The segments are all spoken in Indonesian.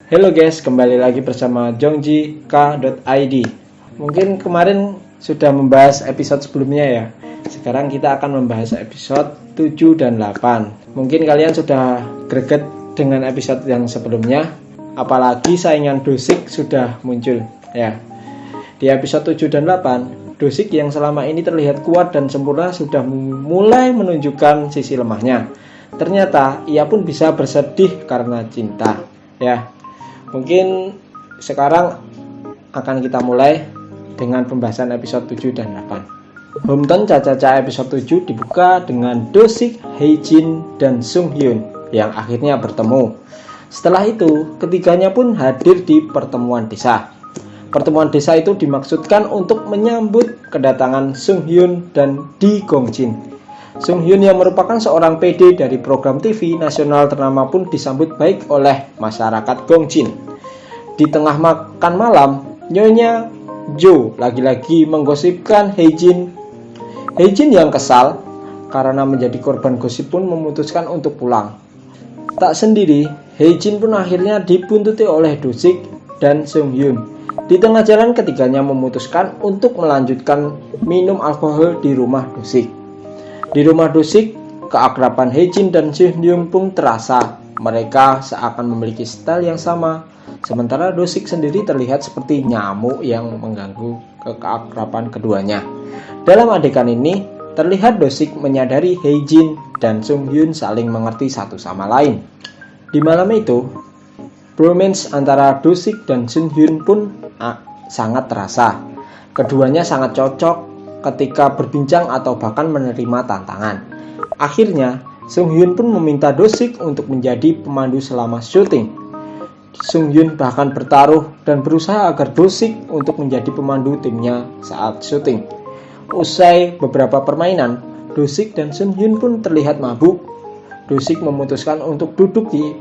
Halo guys, kembali lagi bersama jongjik.id. Mungkin kemarin sudah membahas episode sebelumnya ya. Sekarang kita akan membahas episode 7 dan 8. Mungkin kalian sudah greget dengan episode yang sebelumnya, apalagi saingan Dosik sudah muncul ya. Di episode 7 dan 8, Dosik yang selama ini terlihat kuat dan sempurna sudah mulai menunjukkan sisi lemahnya. Ternyata ia pun bisa bersedih karena cinta ya. Mungkin sekarang akan kita mulai dengan pembahasan episode 7 dan 8. Hometown Cha-Cha-Cha episode 7 dibuka dengan Dosik, Haejin, dan Sunghyun yang akhirnya bertemu. Setelah itu, ketiganya pun hadir di pertemuan desa. Pertemuan desa itu dimaksudkan untuk menyambut kedatangan Sunghyun dan Lee Gongjin. Sunghyun yang merupakan seorang PD dari program TV nasional ternama pun disambut baik oleh masyarakat Gongjin. Di tengah makan malam, Nyonya Jo lagi-lagi menggosipkan Haejin. Haejin yang kesal karena menjadi korban gosip pun memutuskan untuk pulang. Tak sendiri, Haejin pun akhirnya dibuntuti oleh Dosik dan Sunghyun. Di tengah jalan ketiganya memutuskan untuk melanjutkan minum alkohol di rumah Dosik. Di rumah Dosik, keakraban Haejin dan Sunghyun pun terasa. Mereka seakan memiliki style yang sama. Sementara Dosik sendiri terlihat seperti nyamuk yang mengganggu keakraban keduanya. Dalam adegan ini, terlihat Dosik menyadari Haejin dan Sunghyun saling mengerti satu sama lain. Di malam itu, bromance antara Dosik dan Sunghyun pun sangat terasa. Keduanya sangat cocok ketika berbincang atau bahkan menerima tantangan. Akhirnya, Sunghyun pun meminta Dosik untuk menjadi pemandu selama syuting. Sunghyun bahkan bertaruh dan berusaha agar Dosik untuk menjadi pemandu timnya saat syuting. Usai beberapa permainan, Dosik dan Sunghyun pun terlihat mabuk. Dosik memutuskan untuk duduk di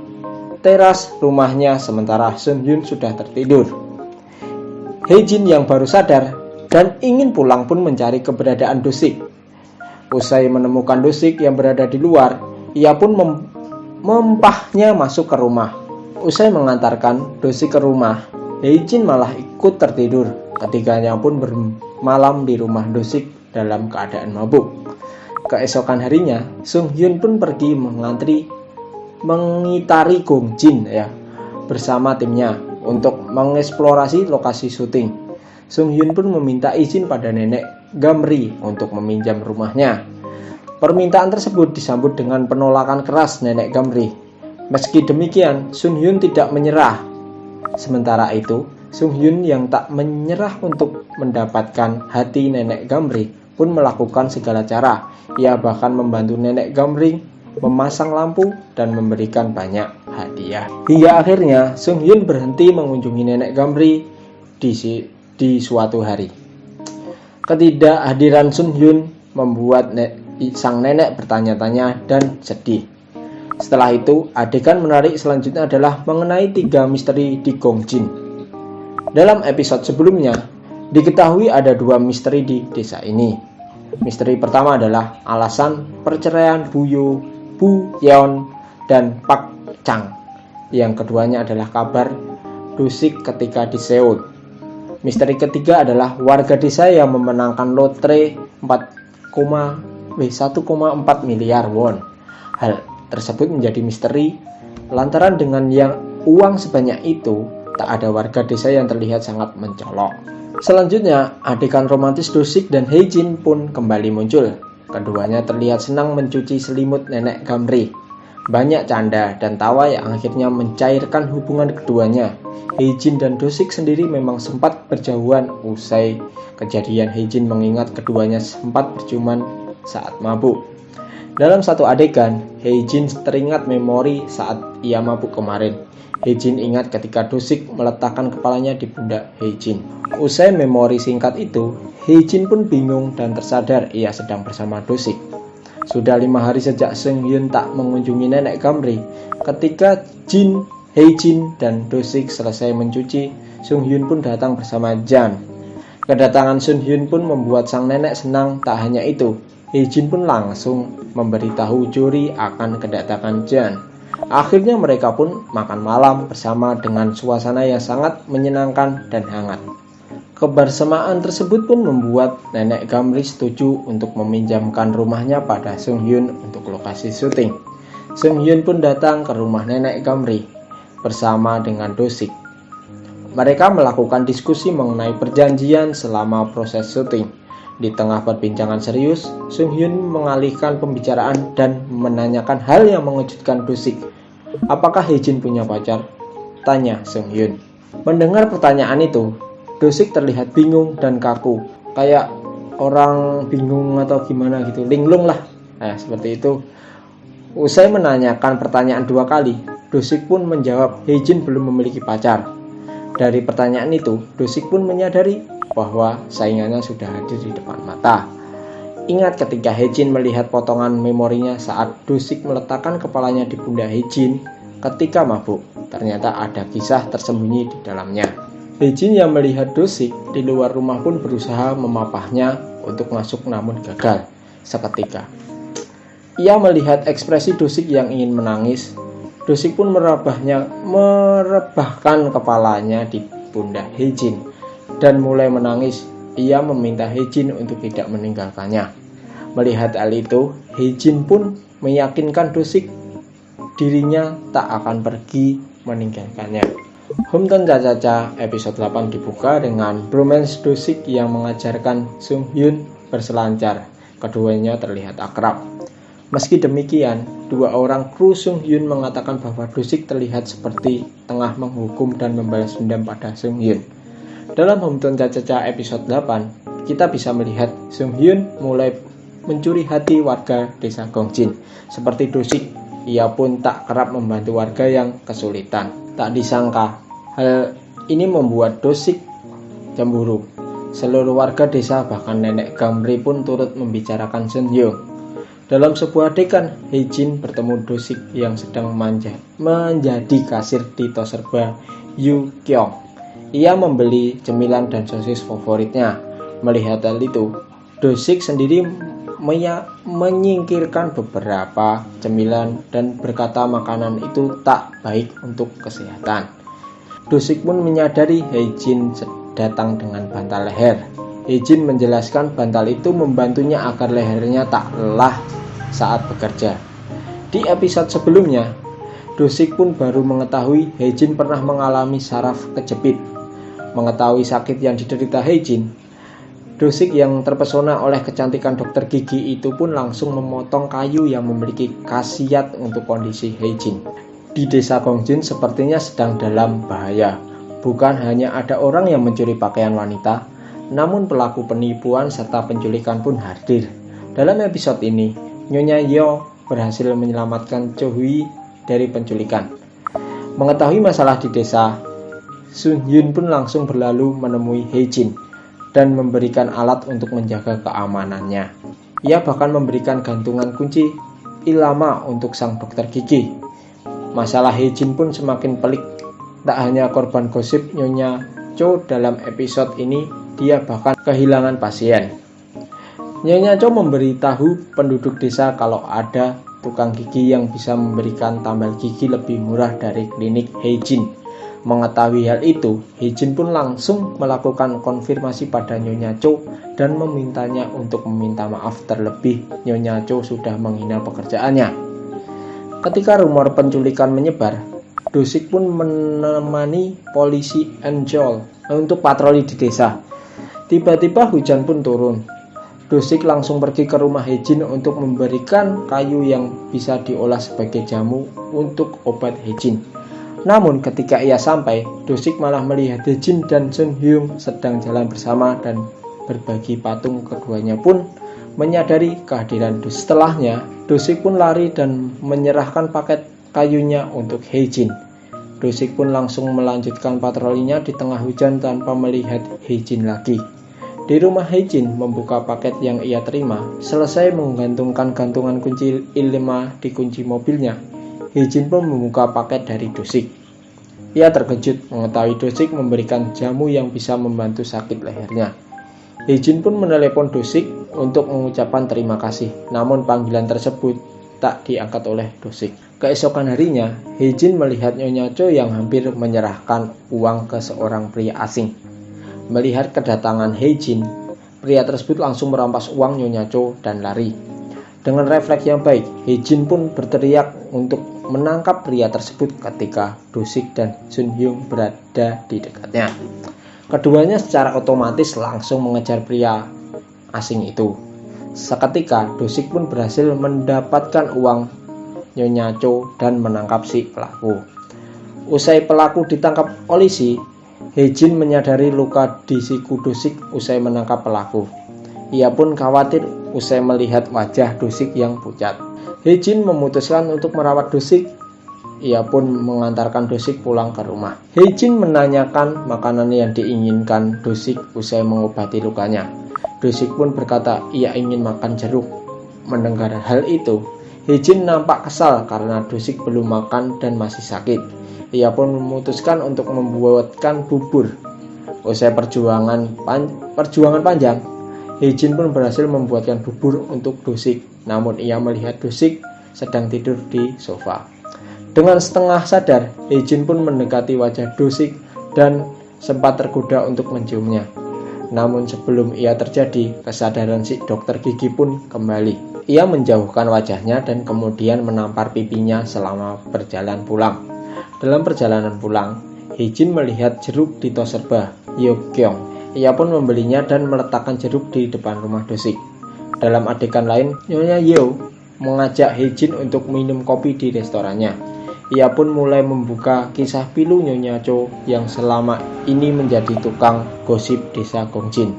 teras rumahnya sementara Sunghyun sudah tertidur. Haejin yang baru sadar dan ingin pulang pun mencari keberadaan Dosik. Usai menemukan Dosik yang berada di luar, ia pun mempahnya masuk ke rumah. Usai mengantarkan Dosik ke rumah, Haejin malah ikut tertidur. Ketiganya pun bermalam di rumah Dosik dalam keadaan mabuk. Keesokan harinya, Sunghyun pun pergi mengitari Gongjin ya bersama timnya untuk mengeksplorasi lokasi syuting. Sunghyun pun meminta izin pada nenek Gamri untuk meminjam rumahnya. Permintaan tersebut disambut dengan penolakan keras nenek Gamri. Meski demikian, Sunghyun tidak menyerah. Sementara itu, Sunghyun yang tak menyerah untuk mendapatkan hati nenek Gamri pun melakukan segala cara. Ia bahkan membantu nenek Gamri memasang lampu dan memberikan banyak hadiah. Hingga akhirnya, Sunghyun berhenti mengunjungi nenek Gamri di suatu hari. Ketidakhadiran Sunghyun membuat sang nenek bertanya-tanya dan sedih. Setelah itu, adegan menarik selanjutnya adalah mengenai 3 misteri di Gongjin. Dalam episode sebelumnya, diketahui ada 2 misteri di desa ini. Misteri pertama adalah alasan perceraian Bu Yeon dan Pak Chang. Yang keduanya adalah kabar Dosik ketika di Seoul. Misteri ketiga adalah warga desa yang memenangkan lotre 1,4 miliar won. Hal tersebut menjadi misteri lantaran dengan uang sebanyak itu, tak ada warga desa yang terlihat sangat mencolok. Selanjutnya, adegan romantis Dosik dan Haejin pun kembali muncul. Keduanya terlihat senang mencuci selimut nenek Gamri. Banyak canda dan tawa yang akhirnya mencairkan hubungan keduanya. Haejin dan Dosik sendiri memang sempat berjauhan. Usai kejadian, Haejin mengingat keduanya sempat berciuman saat mabuk. Dalam satu adegan, Haejin teringat memori saat ia mabuk kemarin. Haejin ingat ketika Dosik meletakkan kepalanya di pundak Haejin. Usai memori singkat itu, Haejin pun bingung dan tersadar ia sedang bersama Dosik. Sudah 5 hari sejak Sunghyun tak mengunjungi nenek Gamri. Ketika Haejin dan Dosik selesai mencuci, Sunghyun pun datang bersama Jan. Kedatangan Sunghyun pun membuat sang nenek senang. Tak hanya itu, Haejin pun langsung memberitahu Jori akan kedatangan Jan. Akhirnya mereka pun makan malam bersama dengan suasana yang sangat menyenangkan dan hangat. Kebersamaan tersebut pun membuat Nenek Gamri setuju untuk meminjamkan rumahnya pada Sung Hyun untuk lokasi syuting. Sung Hyun pun datang ke rumah Nenek Gamri bersama dengan Do-sik. Mereka melakukan diskusi mengenai perjanjian selama proses syuting. Di tengah perbincangan serius, Sung Hyun mengalihkan pembicaraan dan menanyakan hal yang mengejutkan Do-sik. "Apakah Haejin punya pacar?" tanya Sung Hyun. Mendengar pertanyaan itu, Do-sik terlihat bingung dan kaku, kayak orang bingung atau gimana gitu, linglung lah. Seperti itu. Usai menanyakan pertanyaan 2 kali, Do-sik pun menjawab Haejin belum memiliki pacar. Dari pertanyaan itu, Do-sik pun menyadari bahwa saingannya sudah hadir di depan mata. Ingat ketika Haejin melihat potongan memorinya saat Do-sik meletakkan kepalanya di pundak Haejin ketika mabuk. Ternyata ada kisah tersembunyi di dalamnya. Haejin yang melihat Do-sik di luar rumah pun berusaha memapahnya untuk masuk namun gagal seketika. Ia melihat ekspresi Do-sik yang ingin menangis. Do-sik pun merebahkan kepalanya di pundak Haejin dan mulai menangis. Ia meminta Haejin untuk tidak meninggalkannya. Melihat hal itu, Haejin pun meyakinkan Do-sik dirinya tak akan pergi meninggalkannya. Hometown Cha-Cha-Cha episode 8 dibuka dengan bromance Do-sik yang mengajarkan Sung Hyun berselancar. Keduanya terlihat akrab. Meski demikian, 2 orang kru Sung Hyun mengatakan bahwa Do-sik terlihat seperti tengah menghukum dan membalas dendam pada Sung Hyun. Dalam Hometown Cha-Cha-Cha episode 8, kita bisa melihat Sung Hyun mulai mencuri hati warga desa Gongjin. Seperti Do-sik, ia pun tak kerap membantu warga yang kesulitan. Tak disangka, hal ini membuat Do-sik cemburu. Seluruh warga desa bahkan Nenek Gamri pun turut membicarakan Sun Hyung. Dalam sebuah adegan, Haejin bertemu Do-sik yang sedang menjadi kasir di Toserba Yu Kyong. Ia membeli cemilan dan sosis favoritnya. Melihat hal itu, Do-sik sendiri menyingkirkan beberapa cemilan dan berkata makanan itu tak baik untuk kesehatan. Do-sik pun menyadari Haejin datang dengan bantal leher. Haejin menjelaskan bantal itu membantunya agar lehernya tak lelah saat bekerja. Di episode sebelumnya, Do-sik pun baru mengetahui Haejin pernah mengalami saraf kejepit. Mengetahui sakit yang diderita Haejin, Do-sik yang terpesona oleh kecantikan dokter gigi itu pun langsung memotong kayu yang memiliki khasiat untuk kondisi Haejin. Di desa Gongjin sepertinya sedang dalam bahaya. Bukan hanya ada orang yang mencuri pakaian wanita, namun pelaku penipuan serta penculikan pun hadir. Dalam episode ini, Nyonya Yo berhasil menyelamatkan Cho Hui dari penculikan. Mengetahui masalah di desa, Sung Hyun pun langsung berlalu menemui Haejin dan memberikan alat untuk menjaga keamanannya. Ia bahkan memberikan gantungan kunci ilama untuk sang dokter gigi. Masalah Haejin pun semakin pelik. Tak hanya korban gosip Nyonya Cho dalam episode ini, dia bahkan kehilangan pasien. Nyonya Cho memberitahu penduduk desa kalau ada tukang gigi yang bisa memberikan tambal gigi lebih murah dari klinik Haejin. Mengetahui hal itu, Haejin pun langsung melakukan konfirmasi pada Nyonya Cho dan memintanya untuk meminta maaf, terlebih Nyonya Cho sudah menghina pekerjaannya. Ketika rumor penculikan menyebar, Do-sik pun menemani polisi Angel untuk patroli di desa. Tiba-tiba hujan pun turun. Do-sik langsung pergi ke rumah Haejin untuk memberikan kayu yang bisa diolah sebagai jamu untuk obat Haejin. Namun ketika ia sampai, Do-sik malah melihat Haejin dan Sun Hyung sedang jalan bersama dan berbagi patung. Keduanya pun menyadari kehadiran Do-sik. Setelahnya, Do-sik pun lari dan menyerahkan paket kayunya untuk Haejin. Do-sik pun langsung melanjutkan patrolinya di tengah hujan tanpa melihat Haejin lagi. Di rumah Haejin membuka paket yang ia terima. Selesai menggantungkan gantungan kunci ilma di kunci mobilnya, Haejin pun membuka paket dari Do-sik. Ia terkejut mengetahui Do-sik memberikan jamu yang bisa membantu sakit lehernya. Haejin pun menelepon Do-sik untuk mengucapkan terima kasih. Namun panggilan tersebut tak diangkat oleh Dosik. Keesokan harinya, Hejin melihat Nyonya Cho yang hampir menyerahkan uang ke seorang pria asing. Melihat kedatangan Hejin, pria tersebut langsung merampas uang Nyonya Cho dan lari. Dengan refleks yang baik, Hejin pun berteriak untuk menangkap pria tersebut ketika Dosik dan Sun Hyung berada di dekatnya. Keduanya secara otomatis langsung mengejar pria asing itu. Seketika, Dosik pun berhasil mendapatkan uang Nyonya Cho dan menangkap si pelaku. Usai pelaku ditangkap polisi, Hejin menyadari luka di siku Dosik usai menangkap pelaku. Ia pun khawatir usai melihat wajah Dosik yang pucat. Hejin memutuskan untuk merawat Dosik. Ia pun mengantarkan Dosik pulang ke rumah. Hejin menanyakan makanan yang diinginkan Dosik usai mengobati lukanya. Dosik pun berkata ia ingin makan jeruk. Mendengar hal itu, Hejin nampak kesal karena Dosik belum makan dan masih sakit. Ia pun memutuskan untuk membuatkan bubur. Usai perjuangan panjang, Hejin pun berhasil membuatkan bubur untuk Dosik. Namun ia melihat Dosik sedang tidur di sofa. Dengan setengah sadar, Hejin pun mendekati wajah Dosik dan sempat tergoda untuk menciumnya. Namun sebelum ia terjadi, kesadaran si dokter gigi pun kembali. Ia menjauhkan wajahnya dan kemudian menampar pipinya selama berjalan pulang. Dalam perjalanan pulang, Hejin melihat jeruk di tos serba Yeokgyeong. Ia pun membelinya dan meletakkan jeruk di depan rumah Dosik. Dalam adegan lain, Nyonya Yeo mengajak Hejin untuk minum kopi di restorannya. Ia pun mulai membuka kisah pilu Nyonya Cho yang selama ini menjadi tukang gosip desa Gongjin.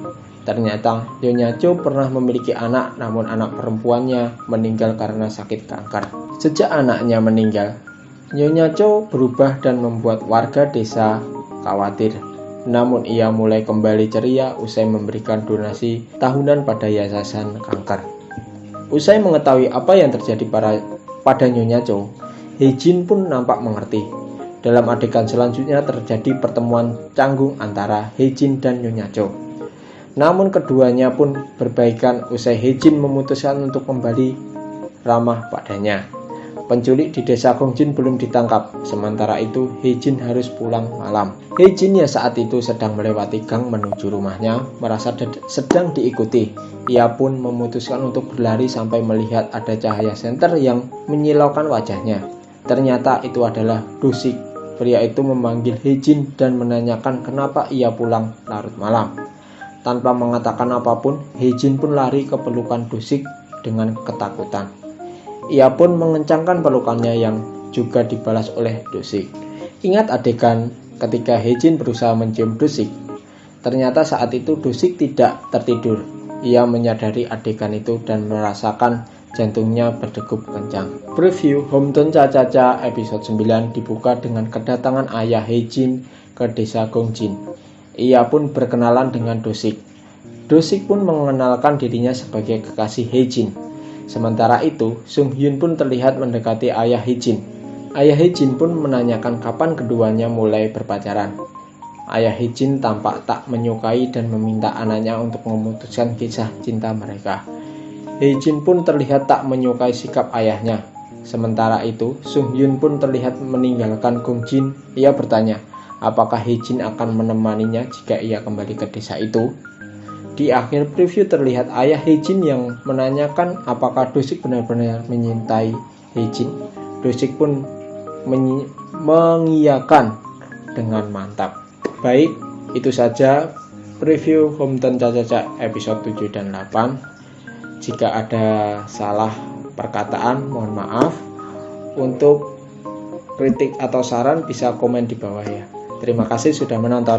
Ternyata Nyonya Cho pernah memiliki anak, namun anak perempuannya meninggal karena sakit kanker. Sejak anaknya meninggal, Nyonya Cho berubah dan membuat warga desa khawatir. Namun ia mulai kembali ceria usai memberikan donasi tahunan pada yayasan kanker. Usai mengetahui apa yang terjadi pada Nyonya Cho, Hejin pun nampak mengerti. Dalam adegan selanjutnya terjadi pertemuan canggung antara Hejin dan Nyonya Cho. Namun keduanya pun berbaikan usai Hejin memutuskan untuk kembali ramah padanya. Penculik di desa Gongjin belum ditangkap, sementara itu Hejin harus pulang malam. Hejin yang saat itu sedang melewati gang menuju rumahnya, merasa sedang diikuti. Ia pun memutuskan untuk berlari sampai melihat ada cahaya senter yang menyilaukan wajahnya. Ternyata itu adalah Dosik. Pria itu memanggil Hejin dan menanyakan kenapa ia pulang larut malam. Tanpa mengatakan apapun, Hejin pun lari ke pelukan Dosik dengan ketakutan. Ia pun mengencangkan pelukannya yang juga dibalas oleh Dosik. Ingat adegan ketika Hejin berusaha mencium Dosik. Ternyata saat itu Dosik tidak tertidur. Ia menyadari adegan itu dan merasakan jantungnya berdegup kencang. Preview Hometown Cha-Cha-Cha episode 9 dibuka dengan kedatangan ayah Hejin ke desa Gongjin. Ia pun berkenalan dengan Dosik. Dosik pun mengenalkan dirinya sebagai kekasih Hejin. Sementara itu, Sung Hyun pun terlihat mendekati ayah Hejin. Ayah Hejin pun menanyakan kapan keduanya mulai berpacaran. Ayah Hejin tampak tak menyukai dan meminta anaknya untuk memutuskan kisah cinta mereka. Hejin pun terlihat tak menyukai sikap ayahnya. Sementara itu, Sung Hyun pun terlihat meninggalkan Gongjin. Ia bertanya, apakah Hejin akan menemaninya jika ia kembali ke desa itu? Di akhir preview terlihat ayah Hejin yang menanyakan apakah Dosik benar-benar menyintai Hejin. Dosik pun mengiyakan dengan mantap. Baik, itu saja preview Hometown Cha-Cha-Cha episode 7 dan 8. Jika ada salah perkataan, mohon maaf. Untuk kritik atau saran bisa komen di bawah ya. Terima kasih sudah menonton.